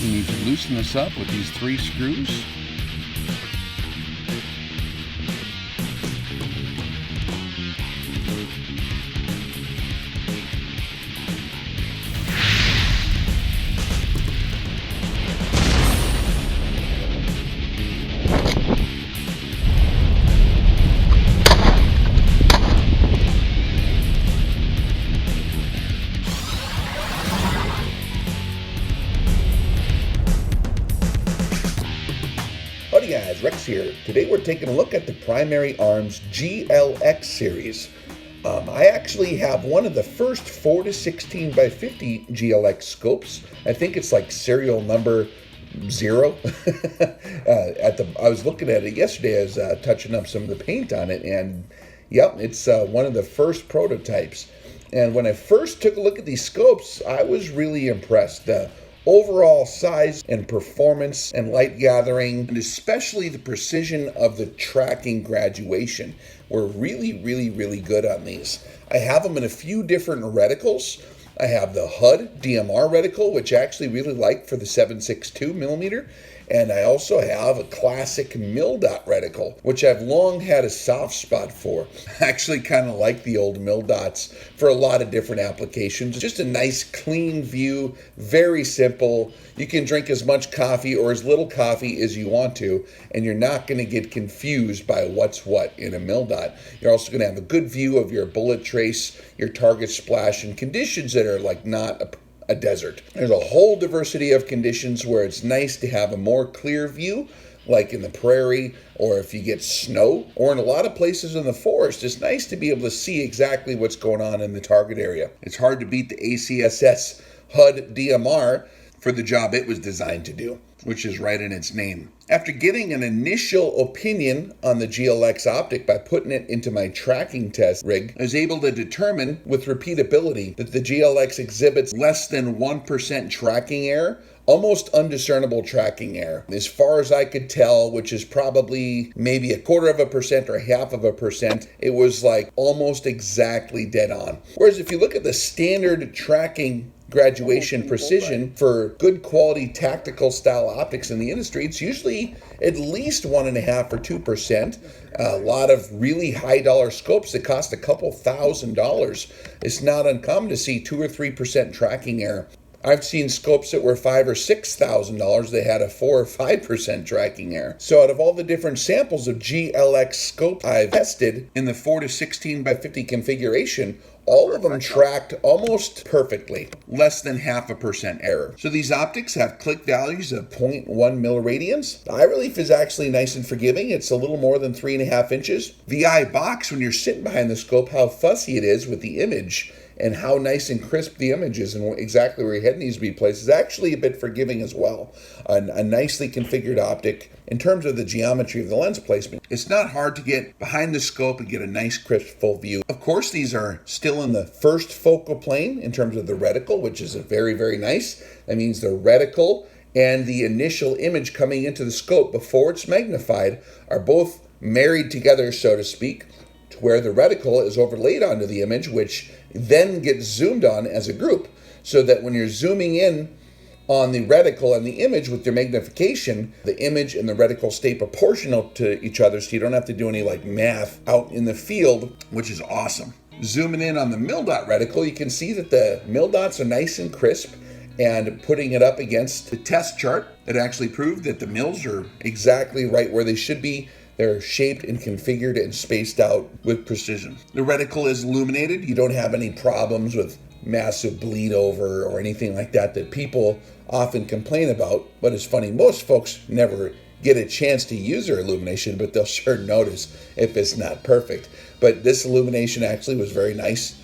We need to loosen this up with these 3 screws. Howdy guys, Rex here. Today we're taking a look at the Primary Arms GLx series. I actually have one of the first 4-16x50 GLx scopes. I think it's like serial number 0. I was looking at it yesterday. I was touching up some of the paint on it, and yep, it's one of the first prototypes. And when I first took a look at these scopes, I was really impressed. Overall size and performance and light gathering, and especially the precision of the tracking graduation, were really good on these. I have them in a few different reticles. I have the HUD DMR reticle, which I actually really like for the 7.62 millimeter. And I also have a classic mil-dot reticle, which I've long had a soft spot for. I actually kind of like the old mil-dots for a lot of different applications. Just a nice clean view, very simple. You can drink as much coffee or as little coffee as you want to, and you're not going to get confused by what's what in a mil-dot. You're also going to have a good view of your bullet trace, your target splash, and conditions that are like not a desert. There's a whole diversity of conditions where it's nice to have a more clear view, like in the prairie, or if you get snow, or in a lot of places in the forest. It's nice to be able to see exactly what's going on in the target area. It's hard to beat the ACSS HUD DMR for the job it was designed to do, which is right in its name. After getting an initial opinion on the GLx optic by putting it into my tracking test rig, I was able to determine with repeatability that the GLx exhibits less than 1% tracking error, almost undiscernible tracking error. As far as I could tell, which is probably maybe 1/4% or 1/2%, it was like almost exactly dead on. Whereas if you look at the standard tracking graduation precision for good quality tactical style optics in the industry, it's usually at least 1.5 or 2%. A lot of really high dollar scopes that cost a couple $1,000. It's not uncommon to see 2 or 3% tracking error. I've seen scopes that were $5,000 or $6,000. They had a 4 or 5% tracking error. So out of all the different samples of GLx scope I've tested in the 4-16x50 configuration, all of them tracked almost perfectly, less than 0.5% error. So these optics have click values of 0.1 milliradians. The eye relief is actually nice and forgiving. It's a little more than 3.5 inches. The eye box, when you're sitting behind the scope, how fussy it is with the image and how nice and crisp the image is and exactly where your head needs to be placed is actually a bit forgiving as well. A nicely configured optic in terms of the geometry of the lens placement. It's not hard to get behind the scope and get a nice crisp full view. Of course, these are still in the first focal plane in terms of the reticle, which is very nice. That means the reticle and the initial image coming into the scope before it's magnified are both married together, so to speak, to where the reticle is overlaid onto the image, which then gets zoomed on as a group, so that when you're zooming in on the reticle and the image with your magnification, the image and the reticle stay proportional to each other, so you don't have to do any like math out in the field, which is awesome. Zooming in on the mil-dot reticle, you can see that the mil-dots are nice and crisp, and putting it up against the test chart, it actually proved that the mils are exactly right where they should be. They're shaped and configured and spaced out with precision. The reticle is illuminated. You don't have any problems with massive bleed over or anything like that people often complain about. But it's funny, most folks never get a chance to use their illumination, but they'll sure notice if it's not perfect. But this illumination actually was very nice.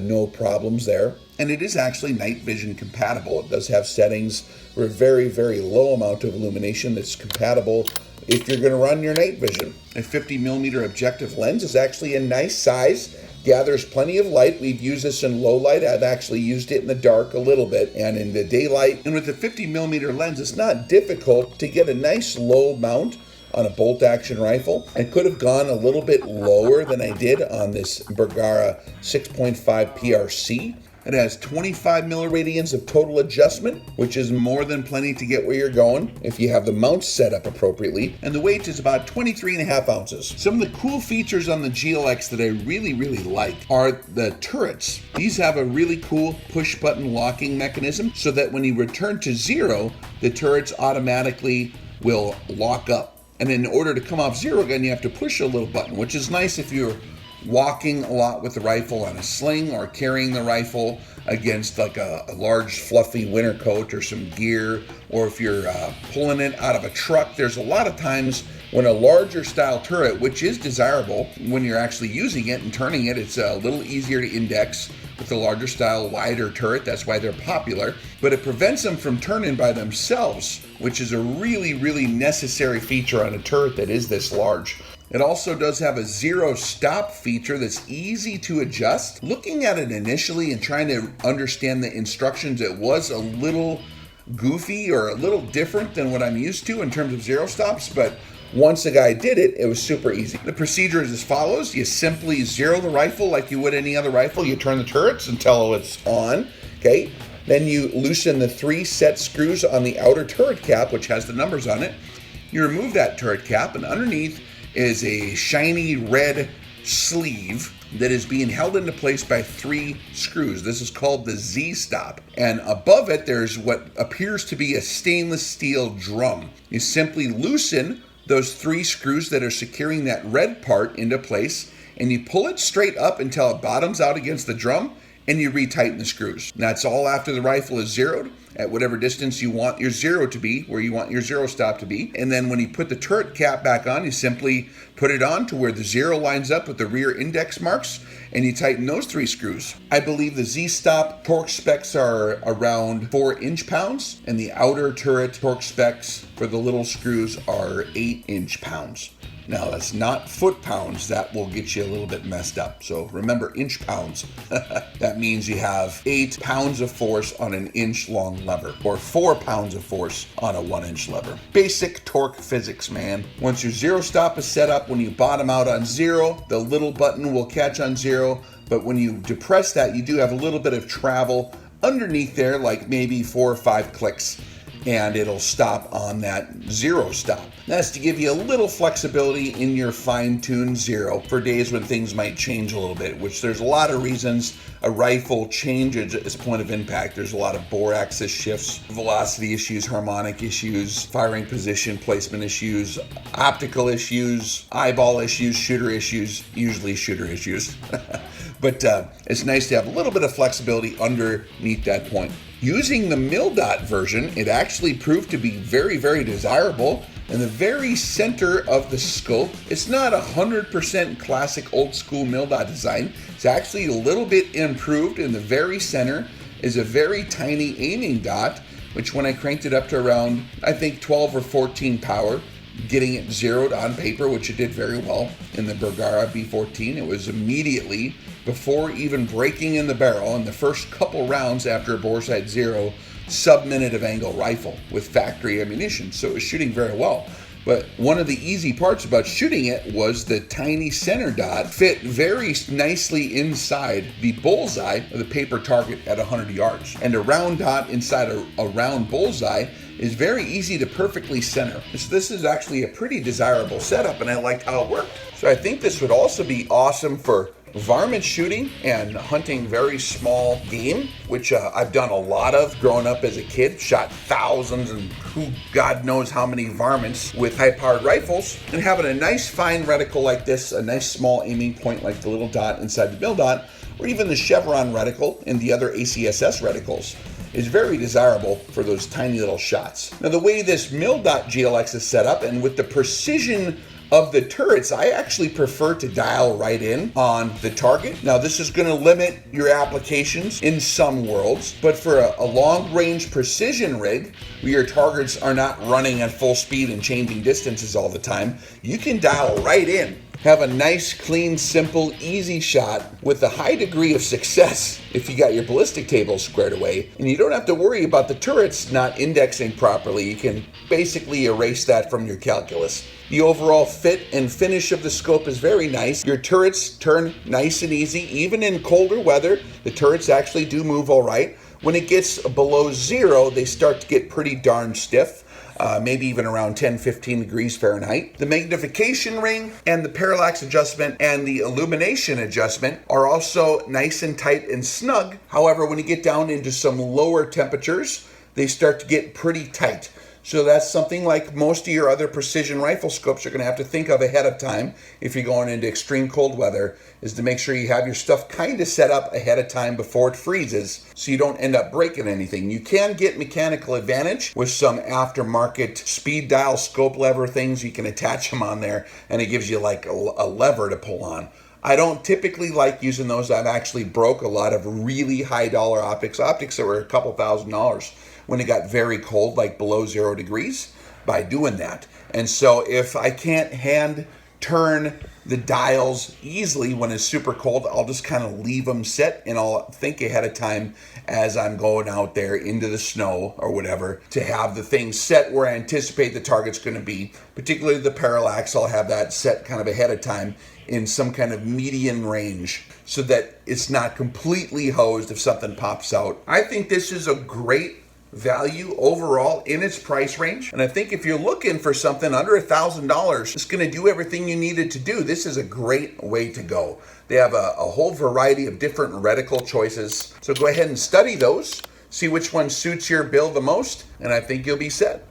No problems there. And it is actually night vision compatible. It does have settings for a very low amount of illumination that's compatible if you're going to run your night vision. A 50mm objective lens is actually a nice size, gathers plenty of light. We've used this in low light. I've actually used it in the dark a little bit and in the daylight. And with a 50mm lens, it's not difficult to get a nice low mount on a bolt action rifle. I could have gone a little bit lower than I did on this Bergara 6.5 PRC. It has 25 milliradians of total adjustment, which is more than plenty to get where you're going if you have the mounts set up appropriately. And the weight is about 23.5 ounces. Some of the cool features on the GLx that I really like are the turrets. These have a really cool push button locking mechanism so that when you return to 0, the turrets automatically will lock up. And in order to come off 0 again, you have to push a little button, which is nice if you're walking a lot with the rifle on a sling or carrying the rifle against like a large fluffy winter coat or some gear, or if you're pulling it out of a truck. There's a lot of times when a larger style turret, which is desirable when you're actually using it and turning it, it's a little easier to index with the larger style, wider turret. That's why they're popular, but it prevents them from turning by themselves, which is a really necessary feature on a turret that is this large. It also does have a 0 stop feature that's easy to adjust. Looking at it initially and trying to understand the instructions, it was a little goofy or a little different than what I'm used to in terms of 0 stops, but once a guy did it, it was super easy. The procedure is as follows. You simply 0 the rifle like you would any other rifle. You turn the turrets until it's on, okay? Then you loosen the 3 set screws on the outer turret cap, which has the numbers on it. You remove that turret cap, and underneath is a shiny red sleeve that is being held into place by 3 screws. This is called the Z-stop. And above it, there's what appears to be a stainless steel drum. You simply loosen those 3 screws that are securing that red part into place, and you pull it straight up until it bottoms out against the drum, and you retighten the screws. And that's all after the rifle is zeroed at whatever distance you want your 0 to be, where you want your 0 stop to be. And then when you put the turret cap back on, you simply put it on to where the 0 lines up with the rear index marks, and you tighten those 3 screws. I believe the Z-stop torque specs are around 4 inch-pounds, and the outer turret torque specs for the little screws are 8 inch-pounds. Now, that's not foot-pounds. That will get you a little bit messed up. So remember inch-pounds. That means you have 8 pounds of force on an inch-long lever, or 4 pounds of force on a 1-inch lever. Basic torque physics, man. Once your 0 stop is set up, when you bottom out on 0, the little button will catch on 0, but when you depress that, you do have a little bit of travel underneath there, like maybe 4 or 5 clicks, and it'll stop on that 0 stop. That's to give you a little flexibility in your fine-tuned 0 for days when things might change a little bit, which there's a lot of reasons a rifle changes its point of impact. There's a lot of bore axis shifts, velocity issues, harmonic issues, firing position placement issues, optical issues, eyeball issues, shooter issues, usually shooter issues. But it's nice to have a little bit of flexibility underneath that point. Using the mil-dot version, it actually proved to be very desirable. In the very center of the scope, it's not 100% classic old school mil-dot design. It's actually a little bit improved. In the very center is a very tiny aiming dot, which when I cranked it up to around, I think 12 or 14 power, getting it zeroed on paper, which it did very well in the Bergara B14. It was immediately, before even breaking in the barrel, in the first couple rounds after a bore sight 0, sub-minute of angle rifle with factory ammunition, so it was shooting very well. But one of the easy parts about shooting it was the tiny center dot fit very nicely inside the bullseye of the paper target at 100 yards. And a round dot inside a round bullseye is very easy to perfectly center. So this is actually a pretty desirable setup, and I liked how it worked. So I think this would also be awesome for varmint shooting and hunting very small game, which I've done a lot of growing up as a kid. Shot thousands and who God knows how many varmints with high-powered rifles. And having a nice fine reticle like this, a nice small aiming point like the little dot inside the mil-dot, or even the Chevron reticle and the other ACSS reticles, is very desirable for those tiny little shots. Now, the way this mil-dot GLx is set up, and with the precision of the turrets, I actually prefer to dial right in on the target. Now, this is going to limit your applications in some worlds, but for a long-range precision rig, where your targets are not running at full speed and changing distances all the time, you can dial right in have a nice, clean, simple, easy shot with a high degree of success if you got your ballistic table squared away. And you don't have to worry about the turrets not indexing properly. You can basically erase that from your calculus. The overall fit and finish of the scope is very nice. Your turrets turn nice and easy. Even in colder weather, the turrets actually do move all right. When it gets below 0, they start to get pretty darn stiff. Maybe even around 10-15 degrees Fahrenheit. The magnification ring and the parallax adjustment and the illumination adjustment are also nice and tight and snug. However, when you get down into some lower temperatures, they start to get pretty tight. So that's something like most of your other precision rifle scopes you're going to have to think of ahead of time if you're going into extreme cold weather, is to make sure you have your stuff kind of set up ahead of time before it freezes so you don't end up breaking anything. You can get mechanical advantage with some aftermarket speed dial scope lever things. You can attach them on there and it gives you like a lever to pull on. I don't typically like using those. I've actually broke a lot of really high dollar optics that were a couple $1,000s when it got very cold, like below 0 degrees, by doing that. And so if I can't hand turn the dials easily when it's super cold, I'll just kind of leave them set and I'll think ahead of time as I'm going out there into the snow or whatever to have the thing set where I anticipate the target's going to be. Particularly the parallax, I'll have that set kind of ahead of time in some kind of median range so that it's not completely hosed if something pops out. I think this is a great value overall in its price range. And I think if you're looking for something under $1,000, it's going to do everything you need it to do. This is a great way to go. They have a whole variety of different reticle choices. So go ahead and study those, see which one suits your build the most, and I think you'll be set.